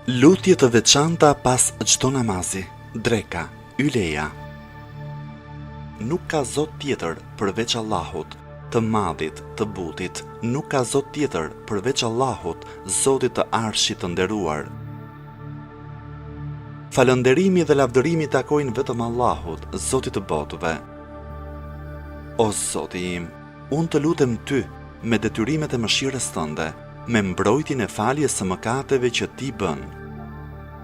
Lutje të veçanta pas çdo namazi. Dreka, yleja. Nuk ka Zot tjetër përveç Allahut, të madhit, të butit. Nuk ka Zot tjetër përveç Allahut, Zotit të Arshit të nderuar. Falënderimi dhe lavdërimi takojnë vetëm Allahut, Zotit të botëve. O Zoti im, unë të lutem ty me detyrimet e mëshirës tënde, me mbrojtjen e faljes së mëkateve që ti bën.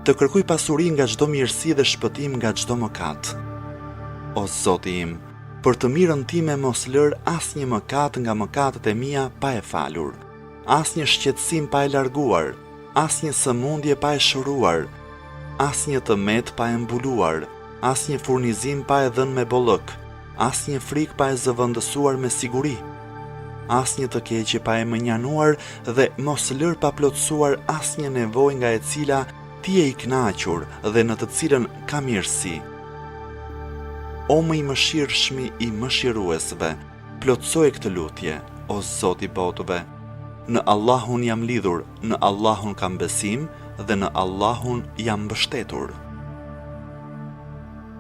Të kërkoj pasuri nga çdo mirësi dhe shpëtim nga çdo mëkat. O Zoti im, për të mirën time mos lër asnjë mëkat nga mëkatet e mia pa e falur, asnjë shqetësim pa e larguar, asnjë sëmundje pa e shëruar, asnjë tëmet pa e mbuluar, asnjë furnizim pa e dhënë me bollëk, asnjë frikë pa e zëvendësuar me siguri, asnjë të keqje pa e mënjanuar dhe mos lër pa plotësuar asnjë nevojë nga e cila ti je i kënaqur dhe në të cilën ka mirësi. O më i mëshirshmi i mëshiruesve, plotësoje këtë lutje, o Zoti i botëve. Në Allahun jam lidhur, në Allahun kam besim dhe në Allahun jam mbështetur.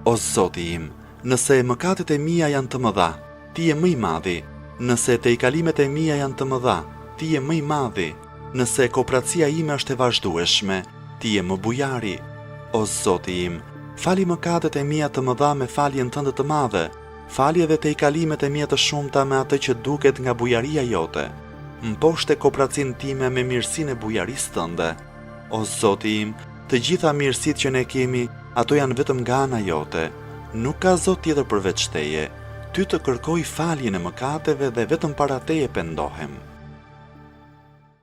O Zoti im, nëse mëkatet e mia janë të mëdha, ti je më i madhi. Nëse tejkalimet e mia janë të mëdha, ti je më i madhi. Nëse kooperacia ime është e vazhdueshme, ti je më bujari. O Zoti im, fali mëkatet e mia të mëdha me faljen tënde të madhe, fali edhe tejkalimet e mia të shumta me atë që duket nga bujaria jote. Mposhte kooperacinë time me mirësinë e bujarisë tënde. O Zoti im, të gjitha mirësitë që ne kemi, ato janë vetëm nga ana jote. Nuk ka Zot tjetër përveç teje. Ty të kërkoj faljen e mëkateve dhe vetëm para teje pendohem.